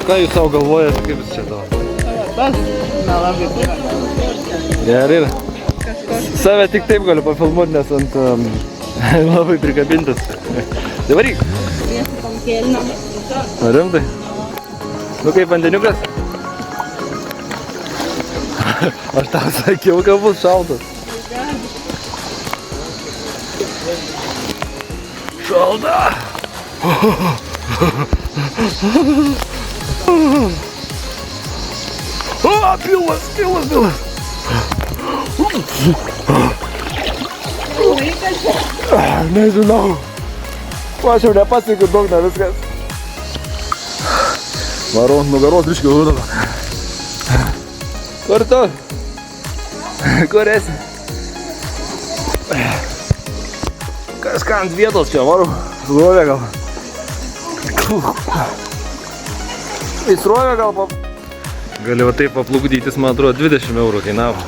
ką jūs savo galvojate, kaip jūs čia tavo? Bas, nelabai yra. Gerai yra. Kažkoks. Save tik taip galiu pafilmuoti, nes ant labai prikabintas. Tai varyk. Viesi tom kėlinam. Rimtai? Nu kaip vandeniukas? Aš tau sakiau, kad bus šaltas. Šalta! O, pilvas! Nežinau. Aš jau nepasiekiu dugną viskas. Varau ant nugaros biškį uždavą. Kur tu? Kur esi? Kažką ant vietos čia varau. Srovė gal. Į srovę gal Gali va taip paplukdytis, man atrodo, 20 eurų kainavo.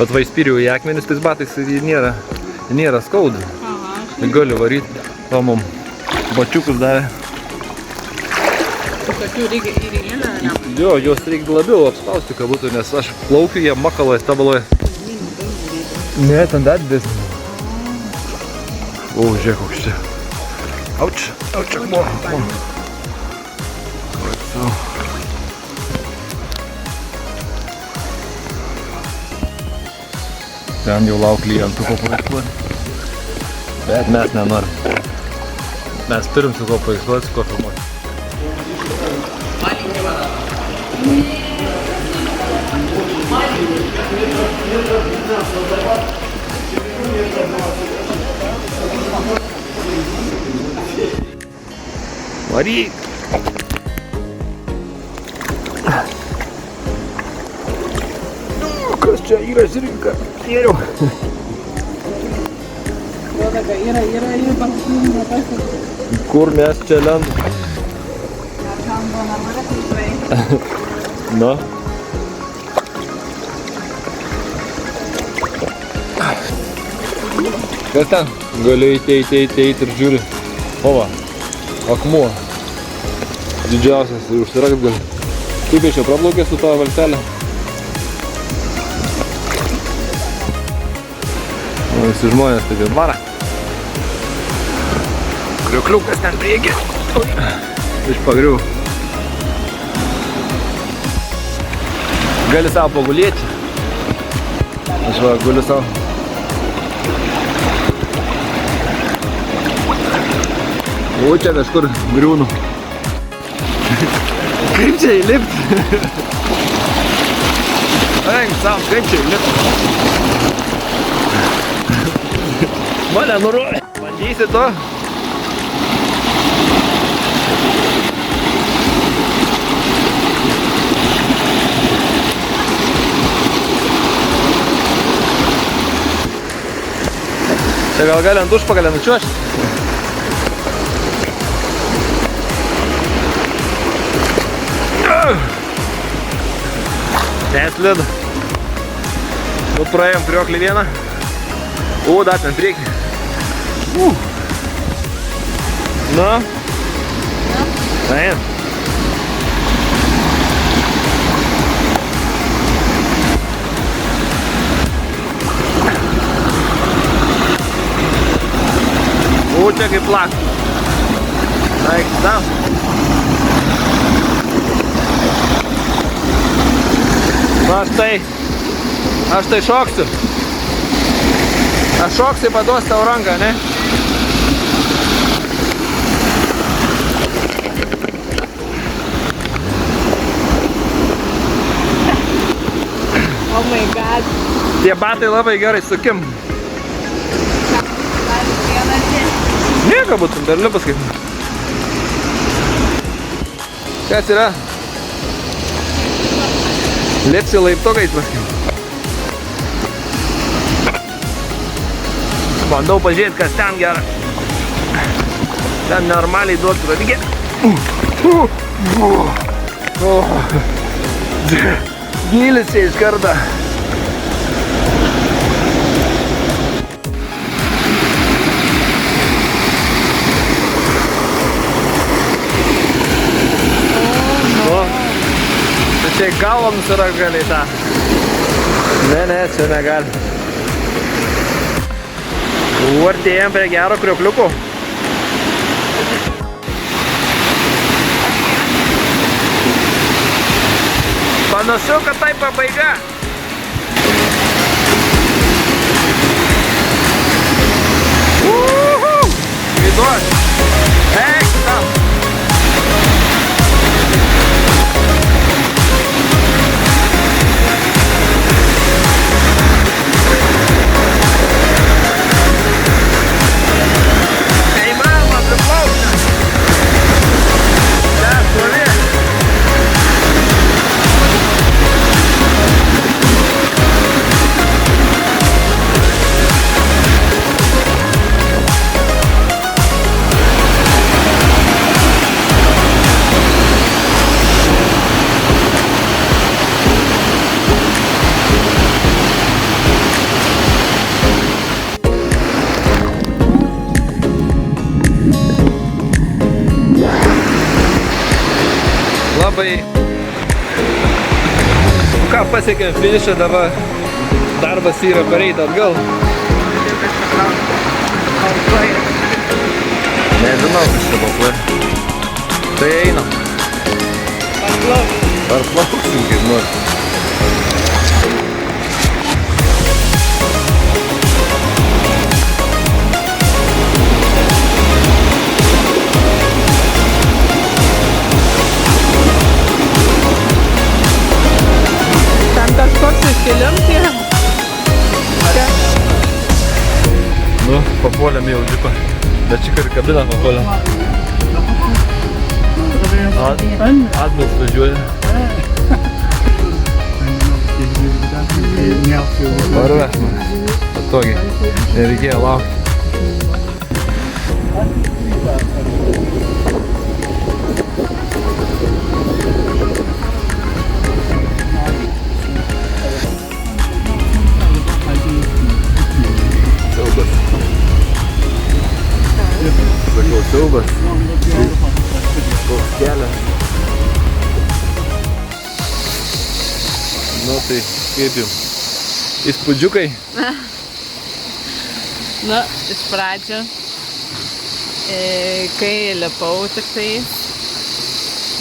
Bet va įspyriau į akmenis, tais batais nėra skauda. Tai galiu varyti. Va mum bačiukus davė. Tokių reikia įrengėlę, ne? Jo, juos reikia labiau apspausti, kad būtų, nes aš plaukiu, jie makaloje, stabaloje. Ne, ten dar didesnė. O, žiūrėk, koks čia. Auč, akmuo. Ten jau lauk klientų ko paveiksluoti. Bet mes nenorim. Mes turim su ko paveiksluoti, su ko filmuoti. Varyk! Kas čia yra žirinka? Geriau. Duoda, yra balsynų nepasiekti. Kur mes čia lendam? Ar kam buvo normaliai tikrai? Na? Kas ten? Galiu eiti ir žiūri. O va, akmuo. Didžiausias ir užsirakt gali. Kaip aš jau praplaukė su tavo valtelė? Visi žmonės taip ir vara. Kriukliukas ten prieki. Iš pagrių. Gali savo pagulėti. Aš va guliu savo. O čia kažkur griūnu. Kaip čia įlipti? Eink savo, kaip čia įlipti? Mane nurovė. Bandysi to? Čia gal gali ant užpakalę nučiuošti? Neslidu. Nu praėjom krioklį vieną. O, dar ten priekį. Nu? Eina. O, čia kaip plak. Eik, tam. Aš tai šoksiu. Aš šoksiu, paduos tavo ranką, ne? Oh my god. Tie batai labai gerai sukim. Nieko būtum, dar liupas kaip. Kas yra? Lipsi laiptukais paskim. Bandau pažiūrėti, kas ten gera. Ten normaliai duotų radygė. Gylis čia iš karto. galvą nusirakt gali į tą. Ne, čia negali. Artėjam prie gero kriokliuko. Panašu, kad tai pabaiga. Viduos. Eik, tam. Neįmanoma priplaukti. Ne, toli. Labai ką pasiekėm finišą, dabar darbas yra pareiti atgal. Nežinau, kas čia balsuoja. Tai einam. Parplauksim kaip nors. Kažkoks iškeliams yra. Nu, papuolėm jau džipą. Bet čia ir kabiną papuolėm. Atbals važiuoja. Parveš man. Patogiai. Nereikėjo laukti. Sakau, siaubas. Koks kelias. Nu tai, kaip jums? Įspūdžiukai? Nu, iš pradžių, kai lipau tik tais,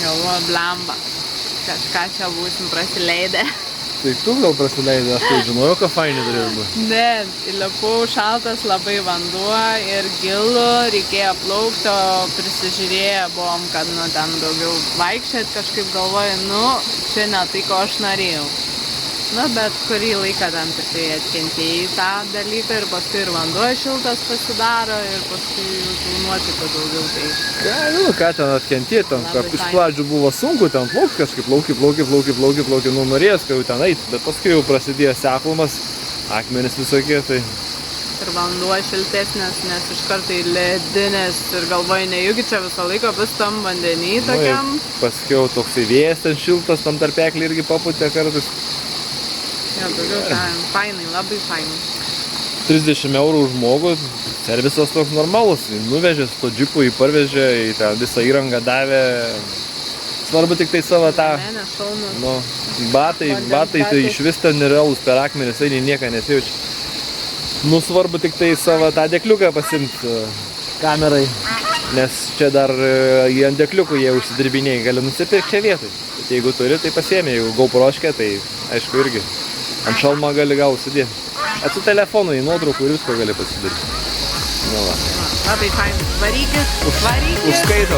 galvoju, blemba, kažką čia būsim prasileidę. Tai tu gal prasileidai, aš tai žinojau, ką fainai turėjo būti. Ne, įlipau, šaltas labai vanduo ir gilu, reikėjo plaukti, o prisižiūrėję buvom, kad nu, ten daugiau vaikščiat, kažkaip galvoju, nu, čia ne tai, ko aš norėjau. Nu, bet kurį laiką ten tik tai atkentėjai tą dalyką ir paskui ir vanduo šiltas pasidaro ir paskui jau tų nuotikų daugiau. Tai... Ja, nu, ką ten atkentėti, ten, kad iš pradžių buvo sunku, ten plaukti kažkaip, plauki, nu, norėjęs, kad jau ten eit, bet paskui jau prasidėjo seklumas, akmenys visokie, tai... Ir vanduo šiltesnis, nes iš karto ledinės ir galvoju, nejugi čia visą laiką bus tam vandenį tokiam. Nu, paskiau toksai vėjas ten šiltas, tam tarpeklį irgi paputė kartais. Jo, daugiau ten, fainai, labai fainai. 30 eurų už žmogų, servisas toks normalus, nuvežė su to džipu, jį parvežė, į tą visą įrangą davė. Svarbu tik tai savo tą, nu, batai tai iš vis ten nerealus per akmenis, eini nieką nesijaučia. Nu, svarbu tik tai savo tą dėkliuką pasimti kamerai, nes čia dar į ant dėkliukų jie užsidirbiniai, gali nusipirkti čia vietoj. Bet jeigu turi, tai pasiėmė, jeigu GoProškę, tai aišku irgi. Ant šalmą gali gal užsidėti. Su telefonu į nuotraukų ir visko gali pasidaryti. Nu, va. Labai fainai. Varykit. Užskaito.